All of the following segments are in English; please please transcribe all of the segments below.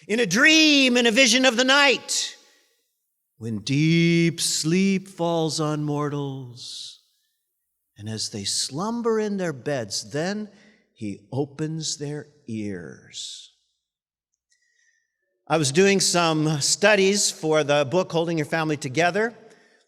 In a dream, in a vision of the night, when deep sleep falls on mortals, and as they slumber in their beds, then he opens their ears. I was doing some studies for the book, Holding Your Family Together,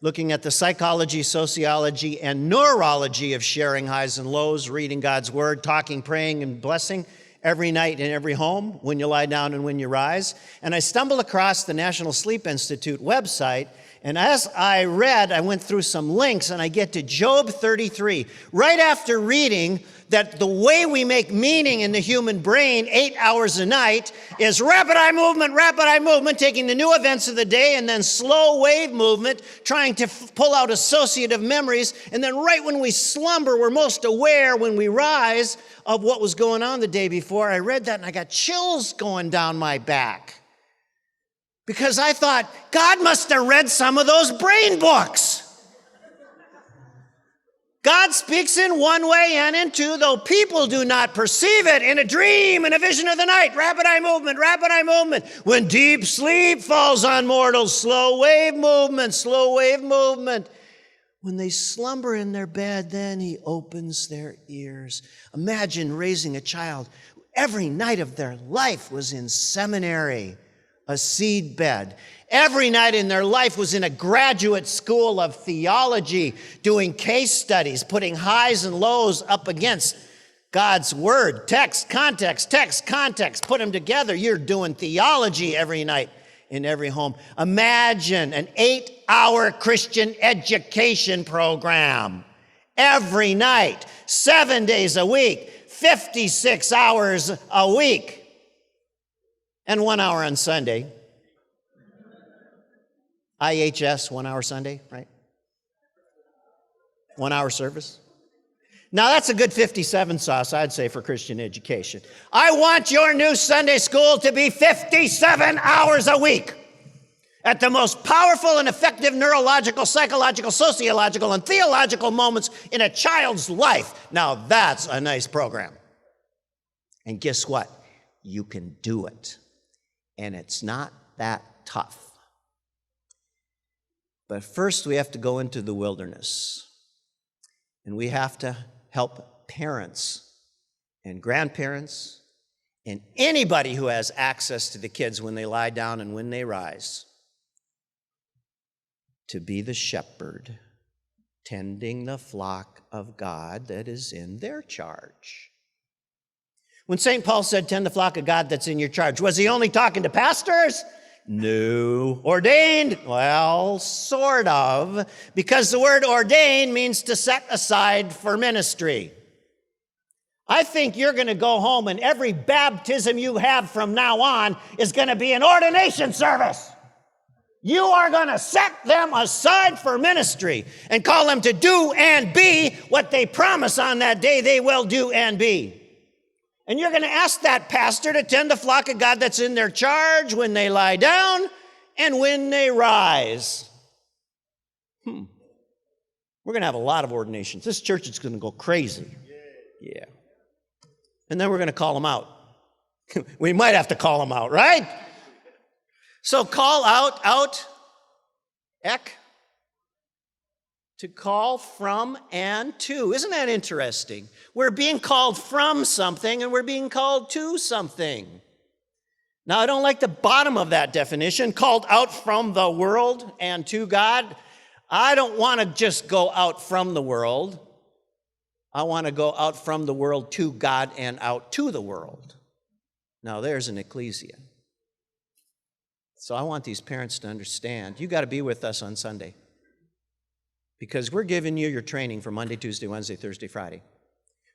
looking at the psychology, sociology, and neurology of sharing highs and lows, reading God's Word, talking, praying, and blessing every night in every home, when you lie down and when you rise. And I stumbled across the National Sleep Institute website, and as I read, I went through some links, and I get to Job 33. Right after reading that the way we make meaning in the human brain 8 hours a night is rapid eye movement, taking the new events of the day, and then slow wave movement, trying to pull out associative memories. And then right when we slumber, we're most aware when we rise of what was going on the day before. I read that and I got chills going down my back. Because I thought, God must have read some of those brain books. God speaks in one way and in two, though people do not perceive it. In a dream, in a vision of the night, rapid eye movement. When deep sleep falls on mortals, slow wave movement. When they slumber in their bed, then he opens their ears. Imagine raising a child who every night of their life was in seminary, a seed bed. Every night in their life was in a graduate school of theology, doing case studies, putting highs and lows up against God's Word. Text, context, put them together. You're doing theology every night in every home. Imagine an 8-hour Christian education program every night, 7 days a week, 56 hours a week, and 1 hour on Sunday. IHS, 1 hour Sunday, right? 1 hour service. Now that's a good 57 sauce, I'd say, for Christian education. I want your new Sunday school to be 57 hours a week at the most powerful and effective neurological, psychological, sociological, and theological moments in a child's life. Now that's a nice program. And guess what? You can do it. And it's not that tough. But first, we have to go into the wilderness. And we have to help parents and grandparents and anybody who has access to the kids when they lie down and when they rise to be the shepherd tending the flock of God that is in their charge. When St. Paul said, tend the flock of God that's in your charge, was he only talking to pastors? No. Ordained? Well, sort of, because the word ordained means to set aside for ministry. I think you're going to go home and every baptism you have from now on is going to be an ordination service. You are going to set them aside for ministry and call them to do and be what they promise on that day they will do and be. And you're going to ask that pastor to tend the flock of God that's in their charge when they lie down and when they rise. We're going to have a lot of ordinations. This church is going to go crazy. Yeah. And then we're going to call them out. We might have to call them out, right? So call out, ek, to call from and to. Isn't that interesting? We're being called from something and we're being called to something. Now, I don't like the bottom of that definition, called out from the world and to God. I don't want to just go out from the world. I want to go out from the world to God and out to the world. Now, there's an ecclesia. So I want these parents to understand, you got to be with us on Sunday. Because we're giving you your training for Monday, Tuesday, Wednesday, Thursday, Friday.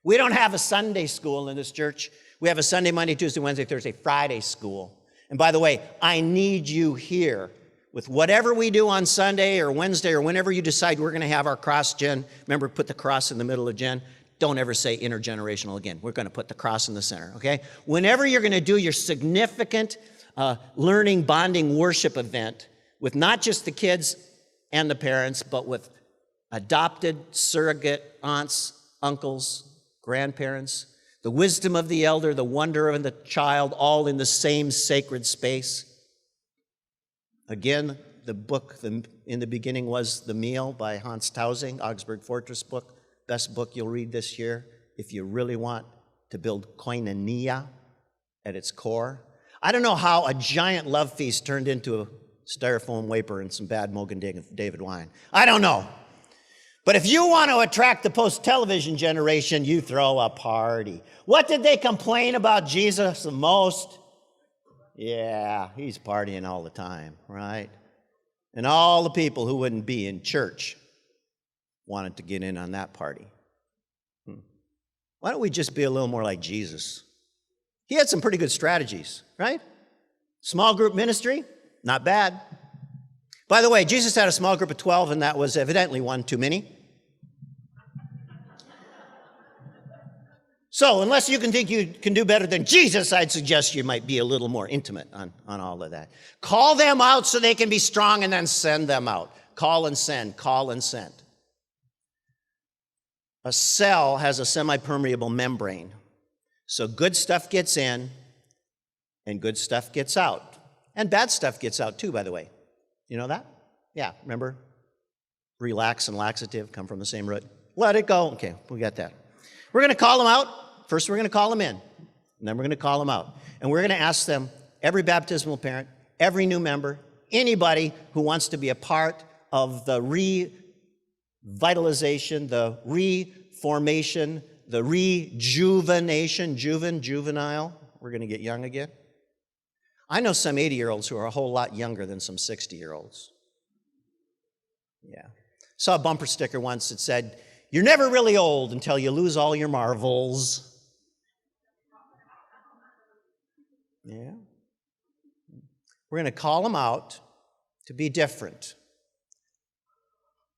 We don't have a Sunday school in this church. We have a Sunday, Monday, Tuesday, Wednesday, Thursday, Friday school. And by the way, I need you here with whatever we do on Sunday or Wednesday or whenever you decide we're going to have our cross gen. Remember, put the cross in the middle of gen. Don't ever say intergenerational again. We're going to put the cross in the center, okay? Whenever you're going to do your significant learning, bonding, worship event with not just the kids and the parents, but with adopted, surrogate aunts, uncles, grandparents, The wisdom of the elder, the wonder of the child, all in the same sacred space. Again, the book in the beginning was The Meal by Hans Tausing, Augsburg Fortress book. Best book you'll read this year if you really want to build koinonia at its core. I don't know how a giant love feast turned into a styrofoam wafer and some bad Mogan David wine. I don't know. But if you want to attract the post-television generation, you throw a party. What did they complain about Jesus the most? Yeah, he's partying all the time, right? And all the people who wouldn't be in church wanted to get in on that party. Why don't we just be a little more like Jesus? He had some pretty good strategies, right? Small group ministry, not bad. By the way, Jesus had a small group of 12, and that was evidently one too many. So unless you can think you can do better than Jesus, I'd suggest you might be a little more intimate on all of that. Call them out so they can be strong, and then send them out. Call and send, call and send. A cell has a semi-permeable membrane. So good stuff gets in, and good stuff gets out. And bad stuff gets out too, by the way. You know that? Yeah, remember? Relax and laxative come from the same root. Let it go. Okay, we got that. We're going to call them out. First, we're going to call them in. And then we're going to call them out. And we're going to ask them, every baptismal parent, every new member, anybody who wants to be a part of the revitalization, the reformation, the rejuvenation, juvenile. We're going to get young again. I know some 80-year-olds who are a whole lot younger than some 60-year-olds. Yeah. Saw a bumper sticker once that said, "You're never really old until you lose all your marvels." Yeah. We're going to call them out to be different.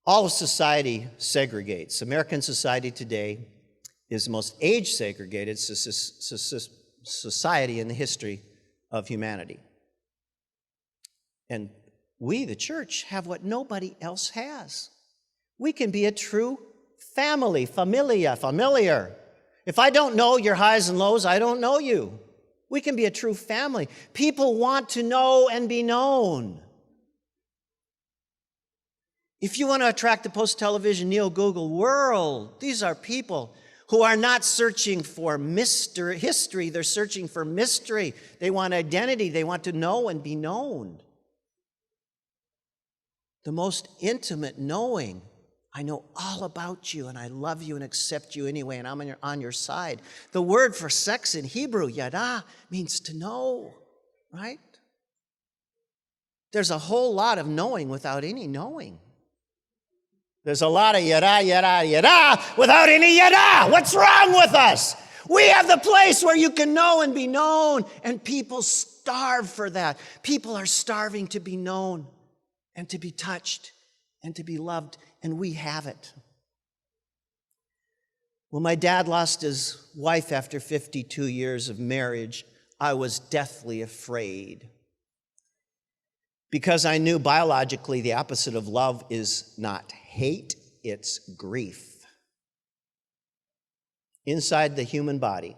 All of society segregates. American society today is the most age-segregated society in the history of humanity. And we, the church, have what nobody else has. We can be a true family, familiar. If I don't know your highs and lows, I don't know you. We can be a true family. People want to know and be known. If you want to attract the post-television, neo-Google world, these are people who are not searching for history. They're searching for mystery. They want identity. They want to know and be known. The most intimate knowing. I know all about you, and I love you and accept you anyway, and I'm on your side. The word for sex in Hebrew, yada, means to know, right? There's a whole lot of knowing without any knowing. There's a lot of yada without any yada. What's wrong with us? We have the place where you can know and be known, and people starve for that. People are starving to be known and to be touched and to be loved, and we have it. When my dad lost his wife after 52 years of marriage, I was deathly afraid, because I knew biologically the opposite of love is not hate, it's grief. Inside the human body,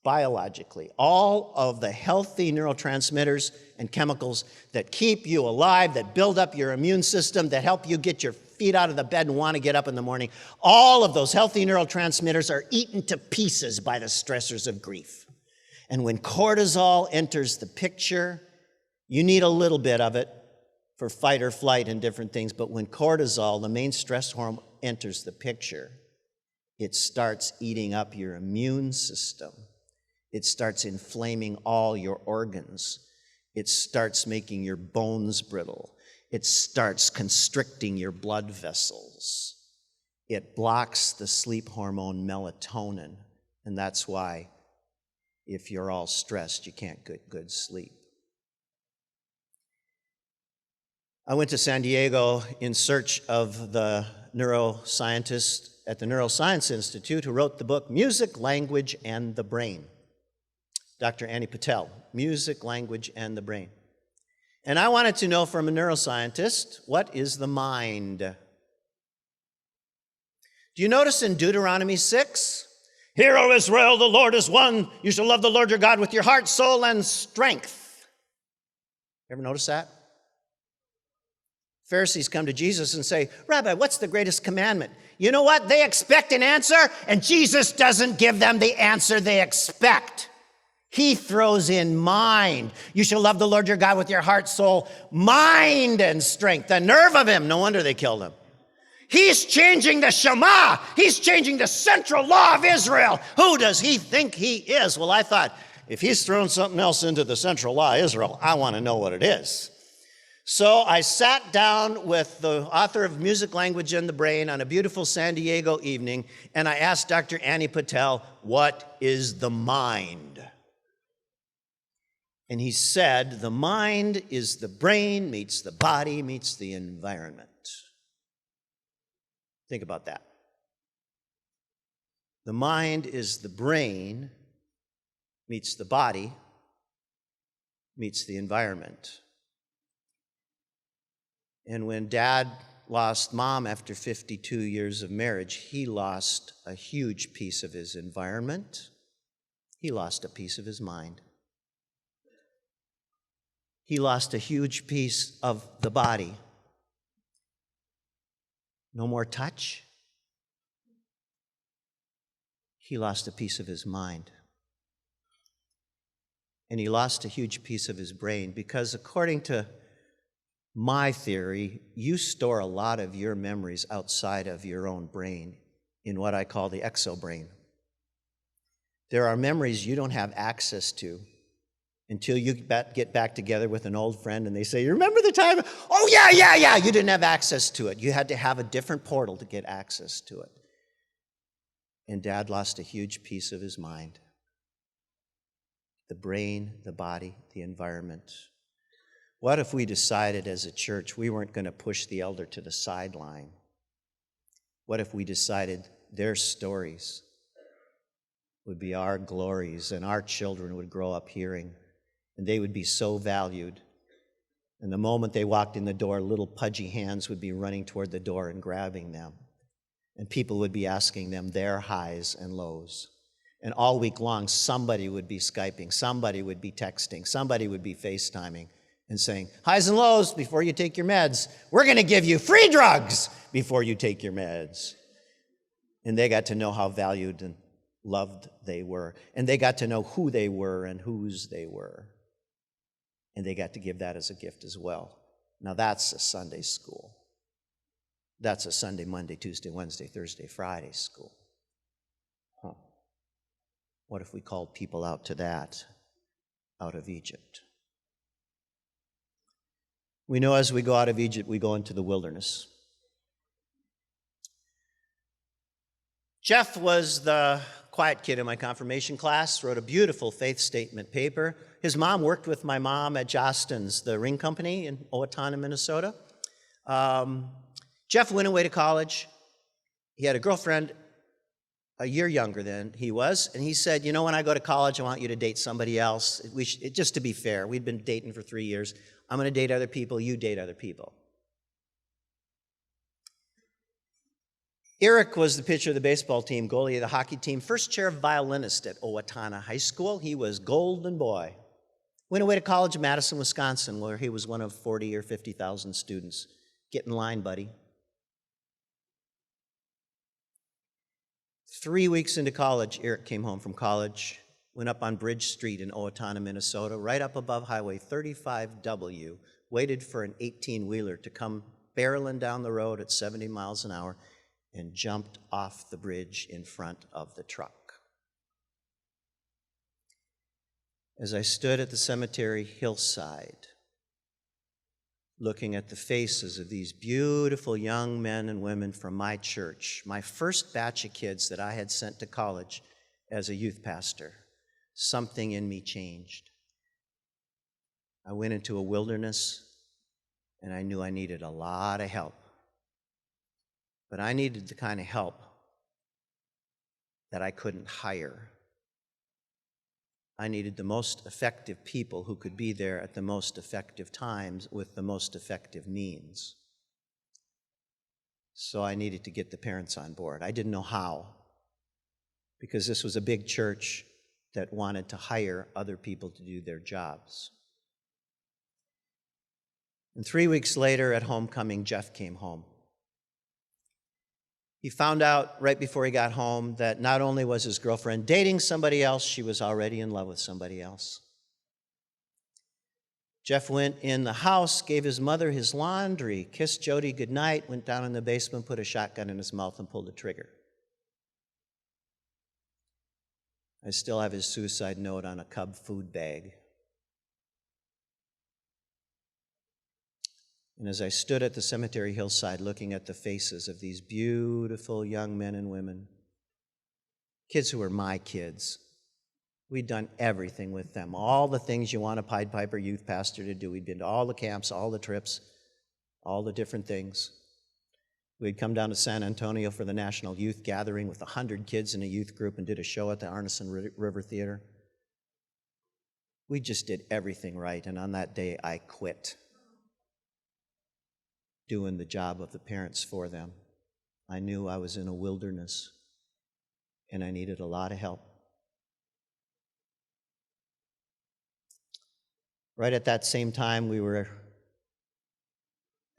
biologically, all of the healthy neurotransmitters and chemicals that keep you alive, that build up your immune system, that help you get your feet out of the bed and want to get up in the morning, all of those healthy neurotransmitters are eaten to pieces by the stressors of grief. And when cortisol enters the picture, you need a little bit of it for fight or flight and different things, but when cortisol, the main stress hormone, enters the picture, it starts eating up your immune system. It starts inflaming all your organs. It starts making your bones brittle. It starts constricting your blood vessels. It blocks the sleep hormone melatonin, and that's why if you're all stressed, you can't get good sleep. I went to San Diego in search of the neuroscientist at the Neuroscience Institute who wrote the book Music, Language, and the Brain. Dr. Annie Patel, Music, Language, and the Brain. And I wanted to know from a neuroscientist, what is the mind? Do you notice in Deuteronomy 6, Hear, O Israel, the Lord is one. You shall love the Lord your God with your heart, soul, and strength. Ever notice that? Pharisees come to Jesus and say, Rabbi, what's the greatest commandment? You know what? They expect an answer, and Jesus doesn't give them the answer they expect. He throws in mind. You shall love the Lord your God with your heart, soul, mind, and strength. The nerve of him. No wonder they killed him. He's changing the Shema. He's changing the central law of Israel. Who does he think he is? Well, I thought, if he's thrown something else into the central law of Israel, I want to know what it is. So I sat down with the author of Music, Language, and the Brain on a beautiful San Diego evening, and I asked Dr. Annie Patel, what is the mind? And he said, the mind is the brain meets the body meets the environment. Think about that. The mind is the brain meets the body meets the environment. And when Dad lost Mom after 52 years of marriage, he lost a huge piece of his environment. He lost a piece of his mind. He lost a huge piece of the body. No more touch. He lost a piece of his mind. And he lost a huge piece of his brain because, according to my theory, you store a lot of your memories outside of your own brain in what I call the exobrain. There are memories you don't have access to until you get back together with an old friend and they say, you remember the time? Oh, yeah. You didn't have access to it. You had to have a different portal to get access to it. And Dad lost a huge piece of his mind. The brain, the body, the environment. What if we decided as a church we weren't going to push the elder to the sideline? What if we decided their stories would be our glories and our children would grow up hearing and they would be so valued? And the moment they walked in the door, little pudgy hands would be running toward the door and grabbing them. And people would be asking them their highs and lows. And all week long, somebody would be Skyping, somebody would be texting, somebody would be FaceTiming and saying, highs and lows before you take your meds. We're going to give you free drugs before you take your meds. And they got to know how valued and loved they were. And they got to know who they were and whose they were. And they got to give that as a gift as well. Now that's a Sunday school. That's a Sunday, Monday, Tuesday, Wednesday, Thursday, Friday school. Huh. What if we called people out to that out of Egypt? We know as we go out of Egypt, we go into the wilderness. Jeff was the quiet kid in my confirmation class, wrote a beautiful faith statement paper. His mom worked with my mom at Jostens, the ring company in Owatonna, Minnesota. Jeff went away to college. He had a girlfriend a year younger than he was, and he said, you know, when I go to college, I want you to date somebody else. Just to be fair, we'd been dating for 3 years. I'm going to date other people, you date other people. Eric was the pitcher of the baseball team, goalie of the hockey team, first chair violinist at Owatonna High School. He was golden boy. Went away to college in Madison, Wisconsin, where he was one of 40 or 50,000 students. Get in line, buddy. 3 weeks into college, Eric came home from college, went up on Bridge Street in Owatonna, Minnesota, right up above Highway 35W, waited for an 18-wheeler to come barreling down the road at 70 miles an hour, and jumped off the bridge in front of the truck. As I stood at the cemetery hillside, looking at the faces of these beautiful young men and women from my church, my first batch of kids that I had sent to college as a youth pastor, something in me changed. I went into a wilderness, and I knew I needed a lot of help. But I needed the kind of help that I couldn't hire. I needed the most effective people who could be there at the most effective times with the most effective means. So I needed to get the parents on board. I didn't know how. because this was a big church that wanted to hire other people to do their jobs. And 3 weeks later at homecoming, Jeff came home. He found out right before he got home that not only was his girlfriend dating somebody else, she was already in love with somebody else. Jeff went in the house, gave his mother his laundry, kissed Jody goodnight, went down in the basement, put a shotgun in his mouth, and pulled the trigger. I still have his suicide note on a Cub food bag. And as I stood at the cemetery hillside looking at the faces of these beautiful young men and women, kids who were my kids, we'd done everything with them, all the things you want a Pied Piper youth pastor to do. We'd been to all the camps, all the trips, all the different things. We'd come down to San Antonio for the National Youth Gathering with 100 kids in a youth group and did a show at the Arneson River Theater. We just did everything right, and on that day I quit doing the job of the parents for them. I knew I was in a wilderness, and I needed a lot of help. Right at that same time, we were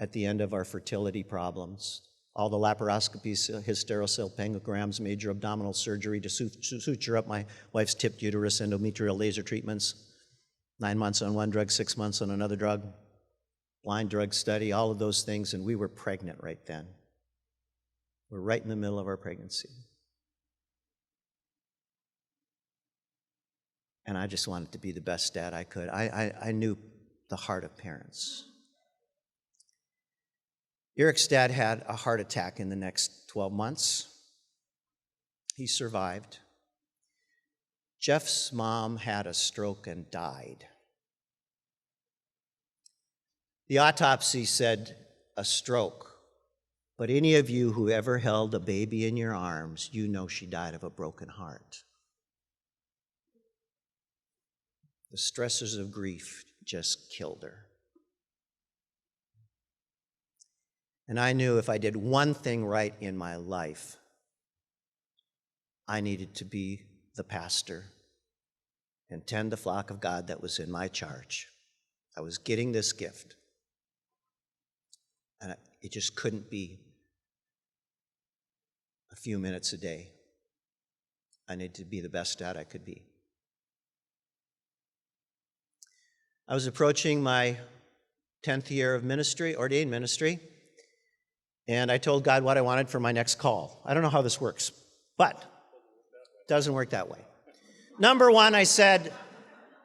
at the end of our fertility problems. All the laparoscopies, hysterosalpingograms, major abdominal surgery to suture up my wife's tipped uterus, endometrial laser treatments, 9 months on one drug, 6 months on another drug, blind drug study, all of those things, and we were pregnant right then. We're right in the middle of our pregnancy. And I just wanted to be the best dad I could. I knew the heart of parents. Eric's dad had a heart attack in the next 12 months. He survived. Jeff's mom had a stroke and died. The autopsy said a stroke, but any of you who ever held a baby in your arms, you know she died of a broken heart. The stressors of grief just killed her. And I knew if I did one thing right in my life, I needed to be the pastor and tend the flock of God that was in my charge. I was getting this gift. And it just couldn't be a few minutes a day. I needed to be the best dad I could be. I was approaching my 10th year of ministry, ordained ministry, and I told God what I wanted for my next call. I don't know how this works, but it doesn't work that way. Number one, I said,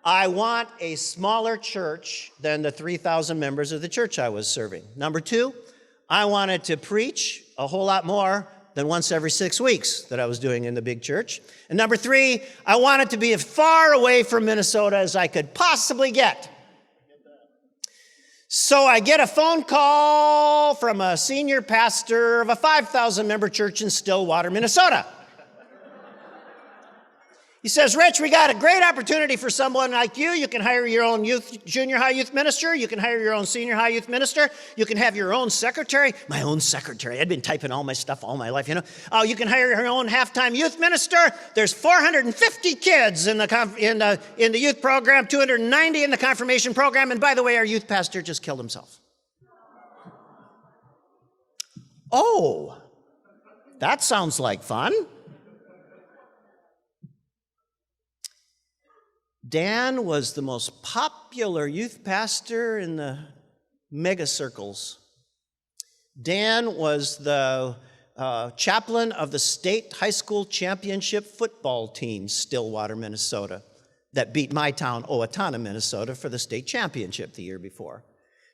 I want a smaller church than the 3,000 members of the church I was serving. Number two, I wanted to preach a whole lot more than once every 6 weeks that I was doing in the big church. And number three, I wanted to be as far away from Minnesota as I could possibly get. So I get a phone call from a senior pastor of a 5,000 member church in Stillwater, Minnesota. He says, Rich, we got a great opportunity for someone like you. You can hire your own junior high youth minister. You can hire your own senior high youth minister. You can have your own secretary. My own secretary. I'd been typing all my stuff all my life, you know. You can hire your own half-time youth minister. There's 450 kids in the youth program, 290 in the confirmation program. And by the way, our youth pastor just killed himself. Oh, that sounds like fun. Dan was the most popular youth pastor in the mega circles. Dan was the chaplain of the state high school championship football team, Stillwater, Minnesota, that beat my town, Owatonna, Minnesota, for the state championship the year before.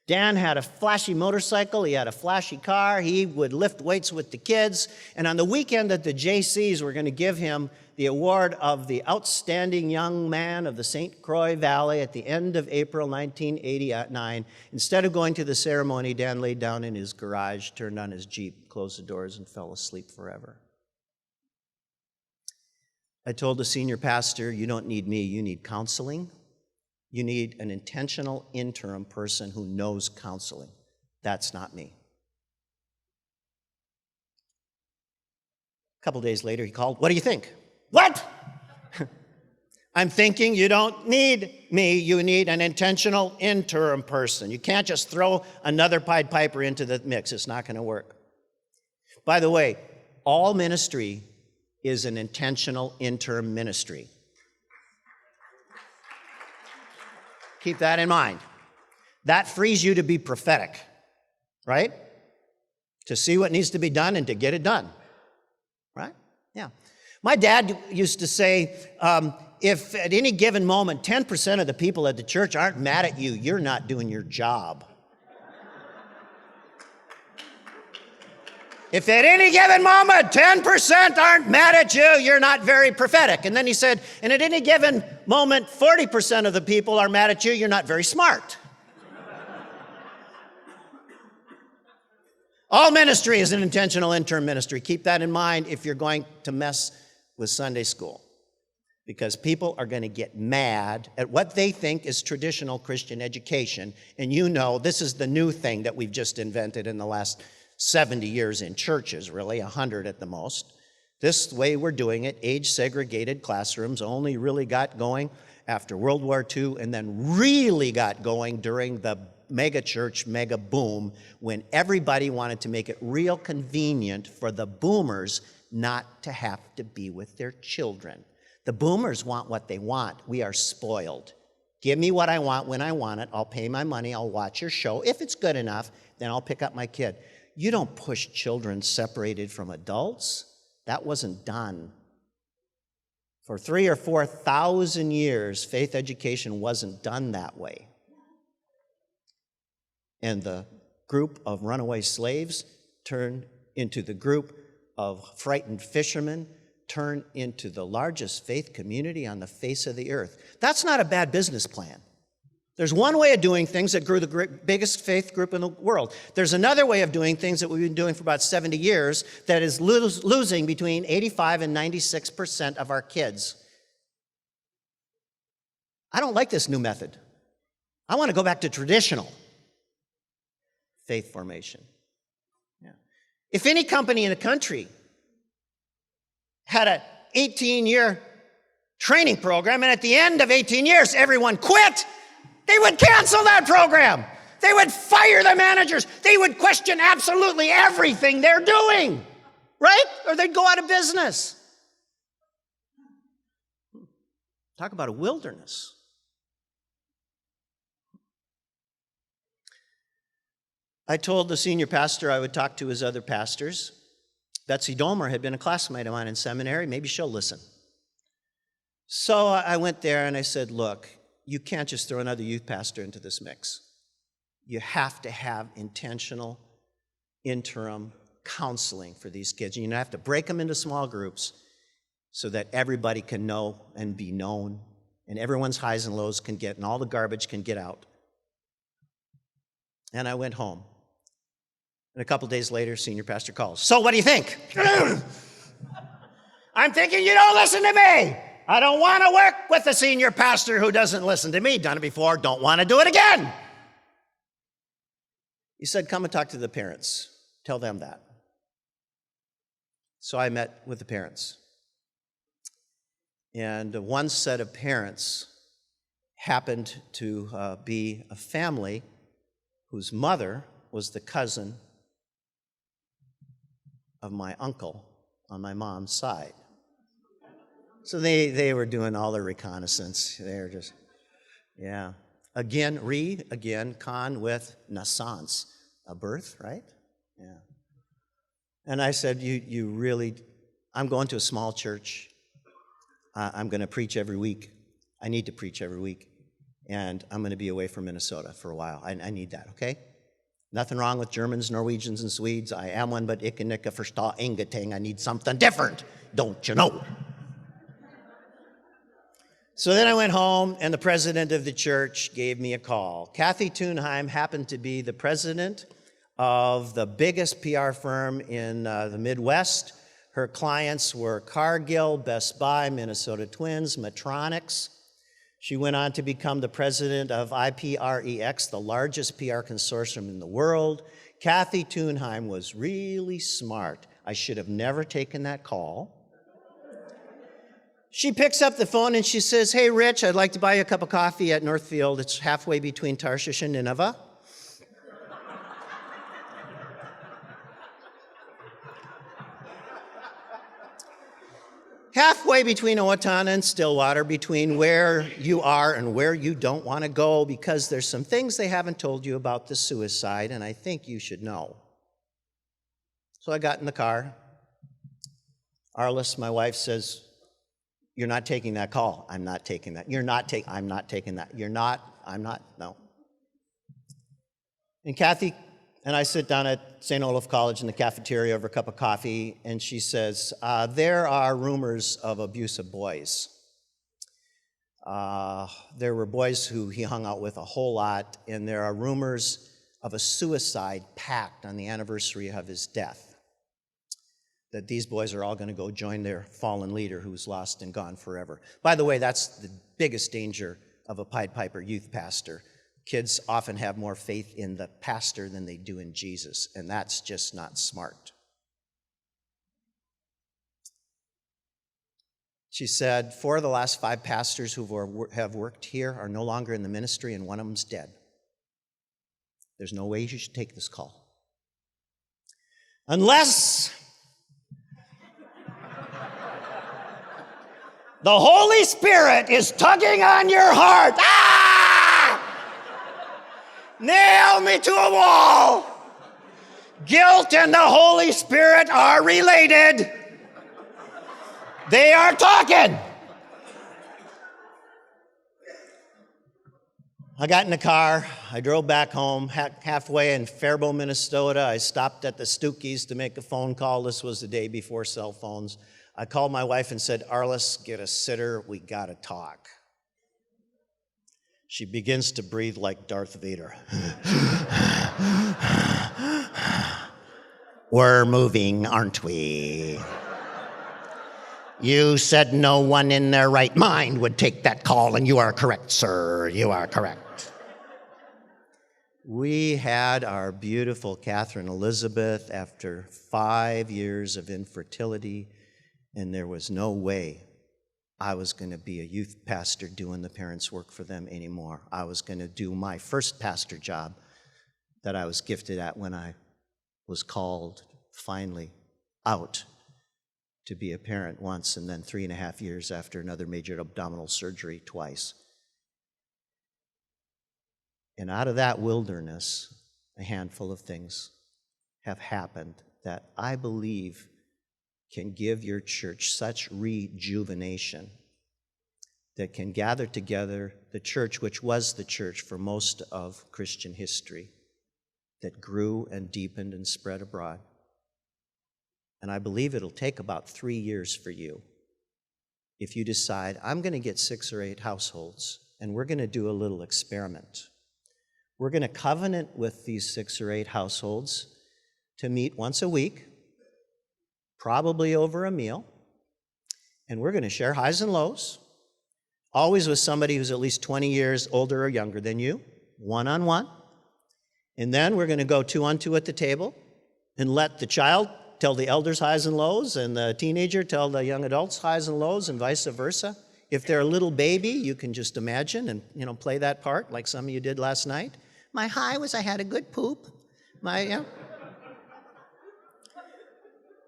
Dan had a flashy motorcycle, he had a flashy car, he would lift weights with the kids, and on the weekend that the JCs were going to give him the award of the Outstanding Young Man of the St. Croix Valley at the end of April 1989, instead of going to the ceremony, Dan laid down in his garage, turned on his Jeep, closed the doors, and fell asleep forever. I told the senior pastor, you don't need me, you need counseling. You need an intentional interim person who knows counseling. That's not me. A couple days later, he called, what do you think? What? I'm thinking you don't need me. You need an intentional interim person. You can't just throw another Pied Piper into the mix. It's not going to work. By the way, all ministry is an intentional interim ministry. Keep that in mind. That frees you to be prophetic, right? To see what needs to be done and to get it done, right? Yeah. My dad used to say, if at any given moment 10% of the people at the church aren't mad at you, you're not doing your job. If at any given moment 10% aren't mad at you, you're not very prophetic. And then he said, and at any given moment 40% of the people are mad at you, you're not very smart. All ministry is an intentional interim ministry. Keep that in mind if you're going to mess with Sunday school. Because people are going to get mad at what they think is traditional Christian education. And you know, this is the new thing that we've just invented in the last 70 years in churches, really, 100 at the most. This way we're doing it, age-segregated classrooms, only really got going after World War II and then really got going during the mega church, mega boom, when everybody wanted to make it real convenient for the boomers not to have to be with their children. The boomers want what they want. We are spoiled. Give me what I want when I want it. I'll pay my money. I'll watch your show. If it's good enough, then I'll pick up my kid. You don't push children separated from adults. That wasn't done. For 3,000 or 4,000 years, faith education wasn't done that way. And the group of runaway slaves turned into the group of frightened fishermen, turned into the largest faith community on the face of the earth. That's not a bad business plan. There's one way of doing things that grew the biggest faith group in the world. There's another way of doing things that we've been doing for about 70 years that is losing between 85 and 96% of our kids. I don't like this new method. I want to go back to traditional faith formation. Yeah. If any company in the country had an 18-year training program, and at the end of 18 years, everyone quit, they would cancel that program. They would fire the managers. They would question absolutely everything they're doing, right? Or they'd go out of business. Talk about a wilderness. I told the senior pastor I would talk to his other pastors. Betsy Dolmer had been a classmate of mine in seminary. Maybe she'll listen. So I went there and I said, look, you can't just throw another youth pastor into this mix. You have to have intentional interim counseling for these kids. You have to break them into small groups so that everybody can know and be known, and everyone's highs and lows can get, and all the garbage can get out. And I went home. And a couple days later, senior pastor calls. So what do you think? I'm thinking you don't listen to me. I don't want to work with a senior pastor who doesn't listen to me. Done it before, don't want to do it again. He said, come and talk to the parents. Tell them that. So I met with the parents. And one set of parents happened to be a family whose mother was the cousin of my uncle on my mom's side. So they were doing all the reconnaissance. They were just, yeah. Again, con with naissance, a birth, right? Yeah. And I said, you really, I'm going to a small church. I'm going to preach every week. I need to preach every week. And I'm going to be away from Minnesota for a while. I need that, okay? Nothing wrong with Germans, Norwegians, and Swedes. I am one, but ich nicht verstehe ingenting. I need something different, don't you know? So then I went home, and the president of the church gave me a call. Kathy Thunheim happened to be the president of the biggest PR firm in the Midwest. Her clients were Cargill, Best Buy, Minnesota Twins, Medtronic. She went on to become the president of IPREX, the largest PR consortium in the world. Kathy Thunheim was really smart. I should have never taken that call. She picks up the phone and she says, "Hey, Rich, I'd like to buy you a cup of coffee at Northfield. It's halfway between Tarshish and Nineveh." Halfway between Owatonna and Stillwater, between where you are and where you don't want to go, because there's some things they haven't told you about the suicide, and I think you should know. So I got in the car. Arliss, my wife, says, "You're not taking that call." "I'm not taking that." "I'm not taking that." "I'm not, no." And Kathy and I sit down at St. Olaf College in the cafeteria over a cup of coffee, and she says, "There are rumors of abusive boys." There were boys who he hung out with a whole lot, and there are rumors of a suicide pact on the anniversary of his death, that these boys are all going to go join their fallen leader who's lost and gone forever. By the way, that's the biggest danger of a Pied Piper youth pastor. Kids often have more faith in the pastor than they do in Jesus, and that's just not smart. She said, 4 of the last 5 pastors who have worked here are no longer in the ministry, and one of them's dead. There's no way you should take this call. Unless the Holy Spirit is tugging on your heart. Nail me to a wall. Guilt and the Holy Spirit are related. They are talking. I got in the car. I drove back home. Halfway in Faribault, Minnesota, I stopped at the Stookies to make a phone call. This was the day before cell phones. I called my wife and said, "Arliss, get a sitter. We got to talk." She begins to breathe like Darth Vader. "We're moving, aren't we? You said no one in their right mind would take that call, and you are correct, sir. You are correct." We had our beautiful Catherine Elizabeth after 5 years of infertility, and there was no way I was going to be a youth pastor doing the parents' work for them anymore. I was going to do my first pastor job that I was gifted at when I was called finally out to be a parent once, and then 3.5 years after another major abdominal surgery twice. And out of that wilderness, a handful of things have happened that I believe can give your church such rejuvenation that can gather together the church, which was the church for most of Christian history, that grew and deepened and spread abroad. And I believe it'll take about 3 years for you if you decide, I'm going to get 6 or 8 households, and we're going to do a little experiment. We're going to covenant with these 6 or 8 households to meet once a week, probably over a meal, and we're going to share highs and lows, always with somebody who's at least 20 years older or younger than you, one-on-one. And then we're going to go 2-on-2 at the table and let the child tell the elders highs and lows and the teenager tell the young adults highs and lows and vice versa. If they're a little baby, you can just imagine and play that part like some of you did last night. My high was I had a good poop.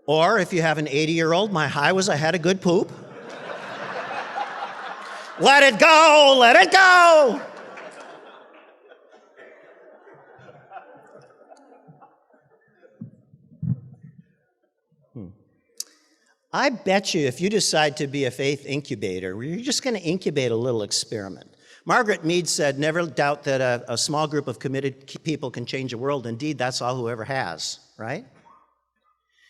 Or if you have an 80-year-old, my high was I had a good poop. Let it go, let it go. I bet you if you decide to be a faith incubator, you're just going to incubate a little experiment. Margaret Mead said, never doubt that a small group of committed people can change the world. Indeed, that's all whoever has, right?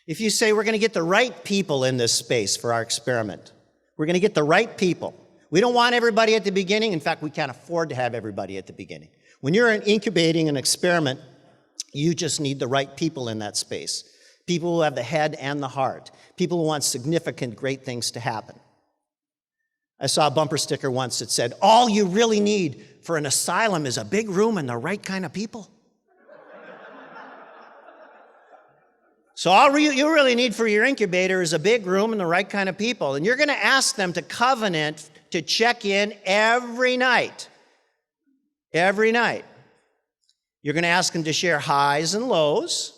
If you say we're going to get the right people in this space for our experiment, we're going to get the right people. We don't want everybody at the beginning. In fact, we can't afford to have everybody at the beginning. When you're incubating an experiment, you just need the right people in that space. People who have the head and the heart. People who want significant, great things to happen. I saw a bumper sticker once that said, all you really need for an asylum is a big room and the right kind of people. So all you really need for your incubator is a big room and the right kind of people. And you're going to ask them to covenant to check in every night. Every night. You're going to ask them to share highs and lows,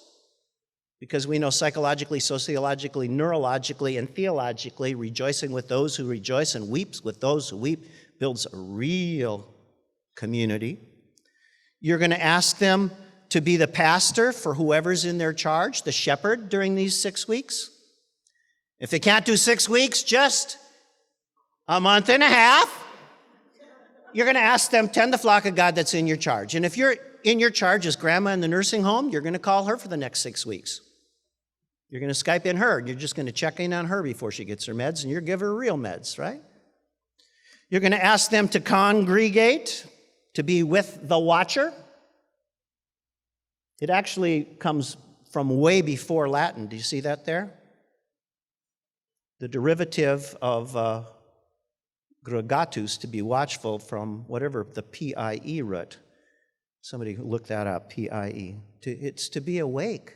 because we know psychologically, sociologically, neurologically, and theologically, rejoicing with those who rejoice and weeps with those who weep builds a real community. You're going to ask them to be the pastor for whoever's in their charge, the shepherd, during these 6 weeks. If they can't do 6 weeks, just a month and a half. You're going to ask them, tend the flock of God that's in your charge. And if you're in your charge as grandma in the nursing home, you're going to call her for the next 6 weeks. You're going to Skype in her. You're just going to check in on her before she gets her meds, and you're give her real meds, right? You're going to ask them to congregate, to be with the watcher. It actually comes from way before Latin. Do you see that there? The derivative of gregatus, to be watchful, from whatever the P-I-E root. Somebody look that up, P-I-E. It's to be awake.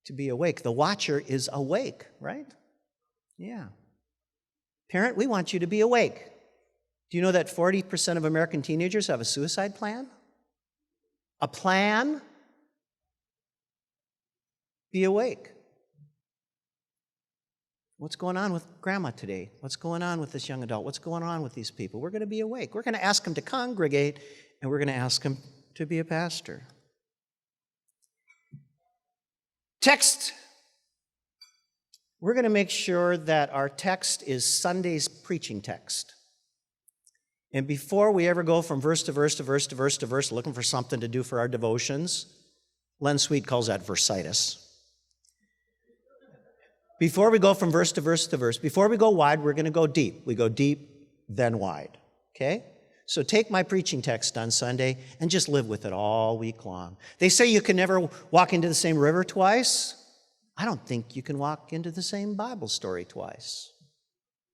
To be awake. The watcher is awake, right? Yeah. Parent, we want you to be awake. Do you know that 40% of American teenagers have a suicide plan? A plan? Be awake. What's going on with grandma today? What's going on with this young adult? What's going on with these people? We're going to be awake. We're going to ask them to congregate, and we're going to ask them to be a pastor. Text. We're going to make sure that our text is Sunday's preaching text. And before we ever go from verse to verse to verse to verse to verse, looking for something to do for our devotions, Len Sweet calls that versitis. Before we go from verse to verse to verse, before we go wide, we're going to go deep. We go deep, then wide. Okay? So take my preaching text on Sunday and just live with it all week long. They say you can never walk into the same river twice. I don't think you can walk into the same Bible story twice.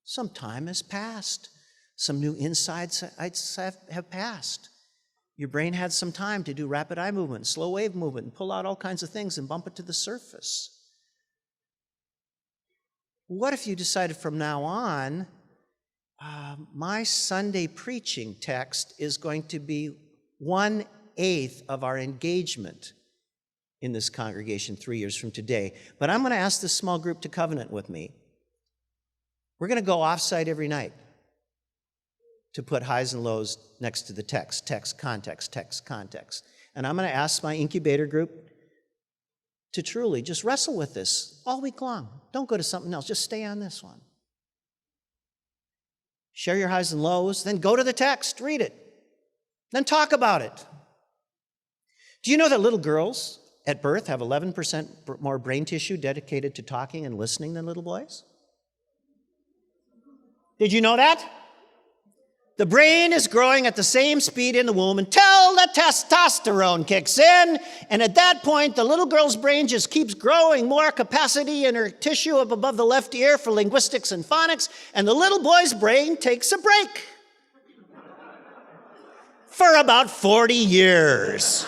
Some time has passed. Some new insights have passed. Your brain had some time to do rapid eye movement, slow wave movement, and pull out all kinds of things and bump it to the surface. What if you decided from now on, my Sunday preaching text is going to be 1/8 of our engagement in this congregation 3 years from today. But I'm going to ask this small group to covenant with me. We're going to go off-site every night to put highs and lows next to the text, text, context, text, context. And I'm going to ask my incubator group to truly just wrestle with this all week long. Don't go to something else. Just stay on this one. Share your highs and lows, then go to the text, read it, then talk about it. Do you know that little girls at birth have 11% more brain tissue dedicated to talking and listening than little boys? Did you know that? The brain is growing at the same speed in the womb until the testosterone kicks in, and at that point, the little girl's brain just keeps growing, more capacity in her tissue up above the left ear for linguistics and phonics, and the little boy's brain takes a break for about 40 years.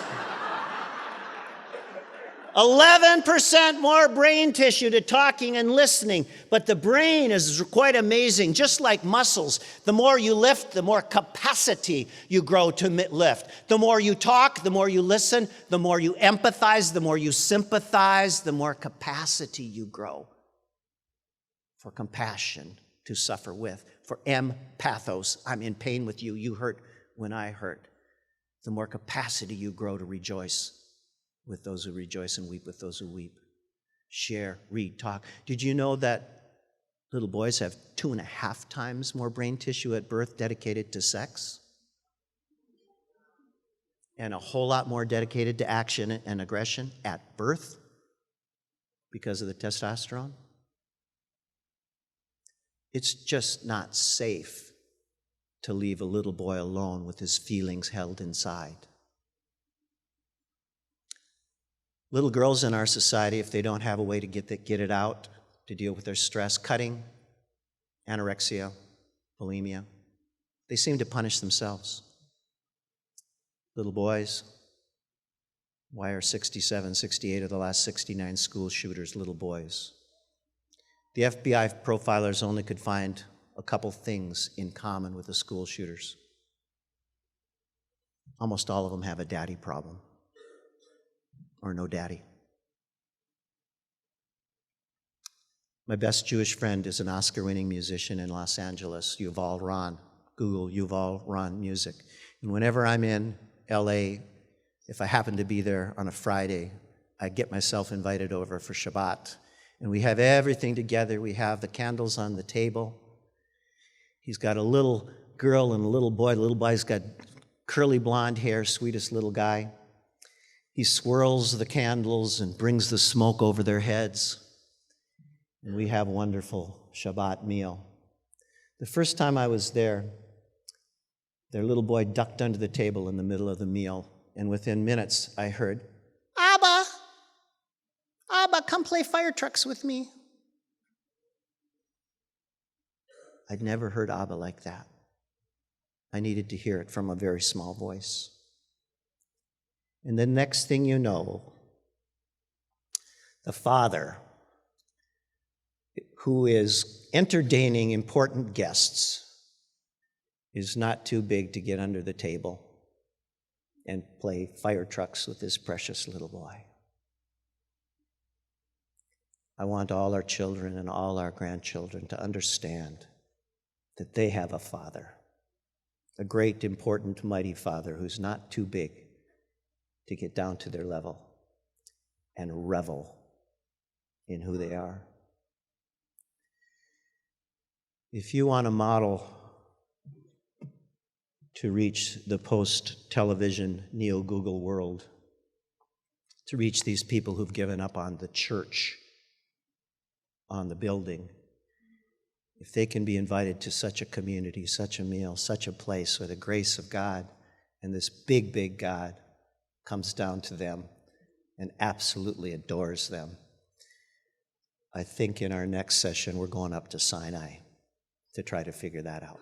11% more brain tissue to talking and listening. But the brain is quite amazing. Just like muscles, the more you lift, the more capacity you grow to lift. The more you talk, the more you listen, the more you empathize, the more you sympathize, the more capacity you grow for compassion to suffer with. For empathos, I'm in pain with you, you hurt when I hurt. The more capacity you grow to rejoice with those who rejoice and weep with those who weep. Share, read, talk. Did you know that little boys have 2.5 times more brain tissue at birth dedicated to sex? And a whole lot more dedicated to action and aggression at birth because of the testosterone? It's just not safe to leave a little boy alone with his feelings held inside. Little girls in our society, if they don't have a way to get it out, to deal with their stress, cutting, anorexia, bulimia, they seem to punish themselves. Little boys, Why are 67, 68 of the last 69 school shooters little boys? The FBI profilers only could find a couple things in common with the school shooters. Almost all of them have a daddy problem, or no daddy. My best Jewish friend is an Oscar-winning musician in Los Angeles, Yuval Ron. Google Yuval Ron music. And whenever I'm in LA, if I happen to be there on a Friday, I get myself invited over for Shabbat. And we have everything together. We have the candles on the table. He's got a little girl and a little boy. The little boy's got curly blonde hair, sweetest little guy. He swirls the candles and brings the smoke over their heads. And we have a wonderful Shabbat meal. The first time I was there, their little boy ducked under the table in the middle of the meal, and within minutes I heard, "Abba, Abba, come play fire trucks with me." I'd never heard Abba like that. I needed to hear it from a very small voice. And the next thing you know, the father, who is entertaining important guests, is not too big to get under the table and play fire trucks with this precious little boy. I want all our children and all our grandchildren to understand that they have a father, a great, important, mighty father who's not too big to get down to their level and revel in who they are. If you want a model to reach the post-television neo-Google world, to reach these people who've given up on the church, on the building, if they can be invited to such a community, such a meal, such a place where the grace of God and this big, big God comes down to them and absolutely adores them, I think in our next session we're going up to Sinai to try to figure that out.